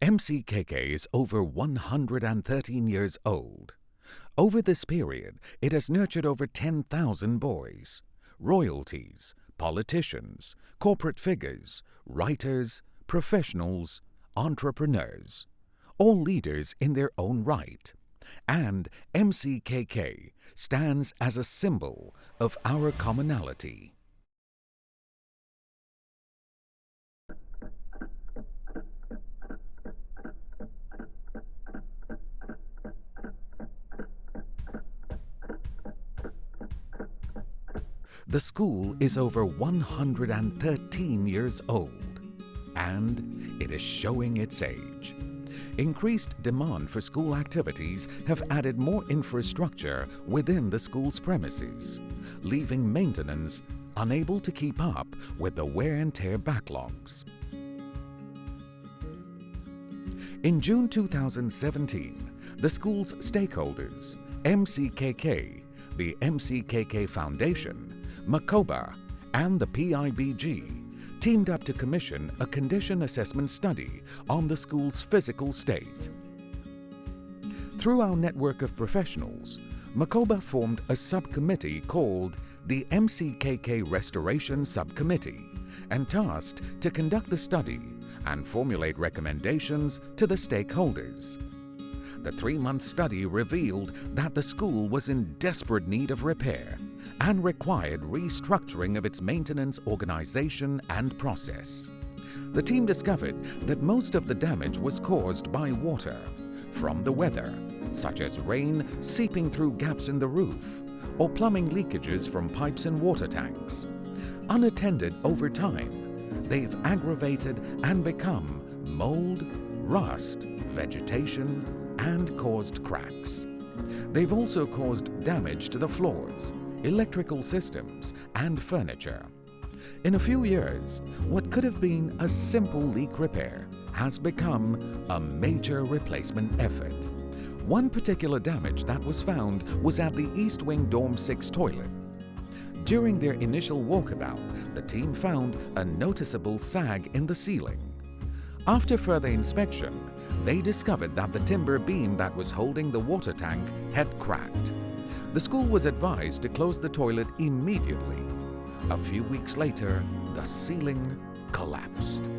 MCKK is over 113 years old. Over this period, it has nurtured over 10,000 boys, royalties, politicians, corporate figures, writers, professionals, entrepreneurs, all leaders in their own right. And MCKK stands as a symbol of our commonality. The school is over 113 years old, and it is showing its age. Increased demand for school activities have added more infrastructure within the school's premises, leaving maintenance unable to keep up with the wear and tear backlogs. In June 2017, the school's stakeholders, MCKK, the MCKK Foundation, MCOBA, and the PIBG teamed up to commission a condition assessment study on the school's physical state. Through our network of professionals, MCOBA formed a subcommittee called the MCKK Restoration Subcommittee and tasked to conduct the study and formulate recommendations to the stakeholders. The 3-month study revealed that the school was in desperate need of repair and required restructuring of its maintenance organization and process. The team discovered that most of the damage was caused by water from the weather, such as rain seeping through gaps in the roof or plumbing leakages from pipes and water tanks. Unattended over time, they've aggravated and become mold, rust, vegetation, and caused cracks. They've also caused damage to the floors, electrical systems, and furniture. In a few years, what could have been a simple leak repair has become a major replacement effort. One particular damage that was found was at the East Wing Dorm 6 toilet. During their initial walkabout, the team found a noticeable sag in the ceiling. After further inspection, they discovered that the timber beam that was holding the water tank had cracked. The school was advised to close the toilet immediately. A few weeks later, the ceiling collapsed.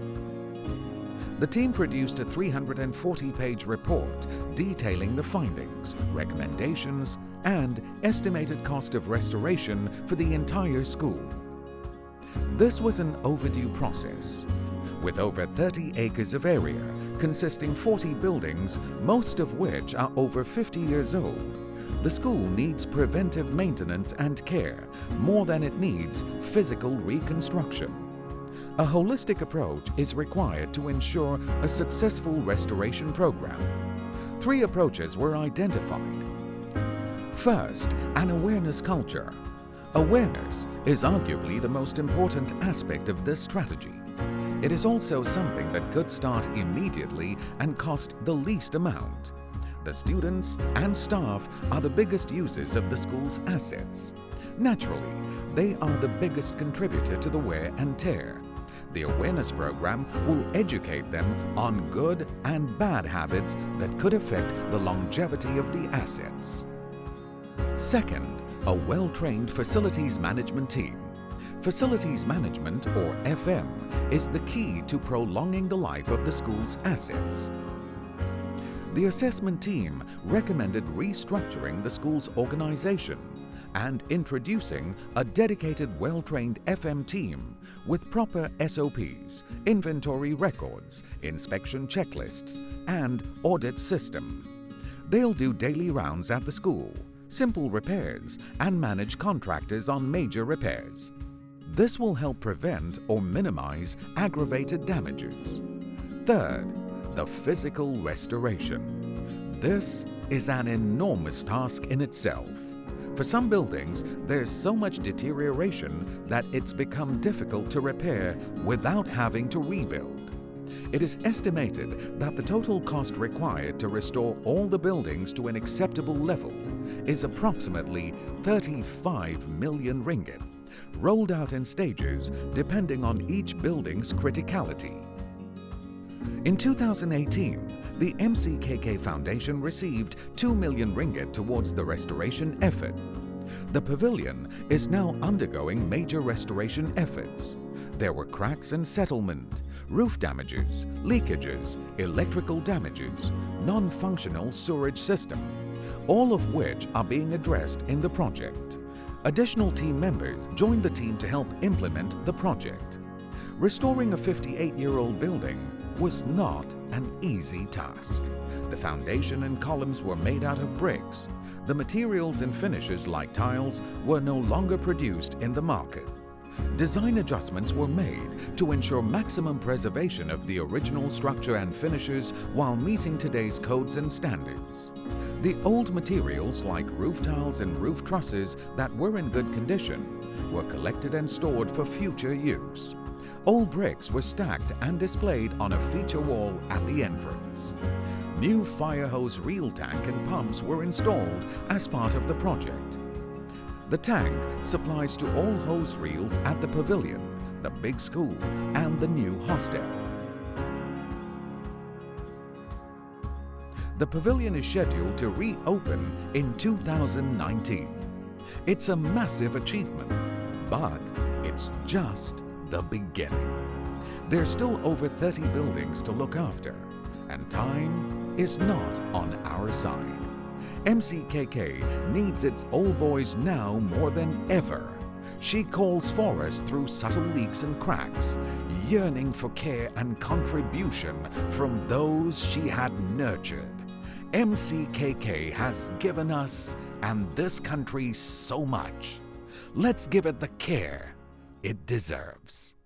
The team produced a 340-page report detailing the findings, recommendations, and estimated cost of restoration for the entire school. This was an overdue process. With over 30 acres of area, consisting 40 buildings, most of which are over 50 years old, the school needs preventive maintenance and care more than it needs physical reconstruction. A holistic approach is required to ensure a successful restoration program. 3 approaches were identified. First, an awareness culture. Awareness is arguably the most important aspect of this strategy. It is also something that could start immediately and cost the least amount. The students and staff are the biggest users of the school's assets. Naturally, they are the biggest contributor to the wear and tear. The awareness program will educate them on good and bad habits that could affect the longevity of the assets. Second, a well-trained facilities management team. Facilities management, or FM, is the key to prolonging the life of the school's assets. The assessment team recommended restructuring the school's organization and introducing a dedicated, well-trained FM team with proper SOPs, inventory records, inspection checklists, and audit system. They'll do daily rounds at the school, simple repairs, and manage contractors on major repairs. This will help prevent or minimize aggravated damages. Third, the physical restoration. This is an enormous task in itself. For some buildings, there's so much deterioration that it's become difficult to repair without having to rebuild. It is estimated that the total cost required to restore all the buildings to an acceptable level is approximately 35 million ringgit, rolled out in stages depending on each building's criticality. In 2018, the MCKK Foundation received 2 million ringgit towards the restoration effort. The pavilion is now undergoing major restoration efforts. There were cracks and settlement, roof damages, leakages, electrical damages, non-functional sewerage system, all of which are being addressed in the project. Additional team members joined the team to help implement the project. Restoring a 58-year-old building was not an easy task. The foundation and columns were made out of bricks. The materials and finishes like tiles were no longer produced in the market. Design adjustments were made to ensure maximum preservation of the original structure and finishes while meeting today's codes and standards. The old materials like roof tiles and roof trusses that were in good condition were collected and stored for future use. Old bricks were stacked and displayed on a feature wall at the entrance. New fire hose reel tank and pumps were installed as part of the project. The tank supplies to all hose reels at the pavilion, the big school, and the new hostel. The pavilion is scheduled to reopen in 2019. It's a massive achievement, but it's just the beginning. There's still over 30 buildings to look after, and time is not on our side. MCKK needs its old boys now more than ever. She calls for us through subtle leaks and cracks, yearning for care and contribution from those she had nurtured. MCKK has given us and this country so much. Let's give it the care it deserves.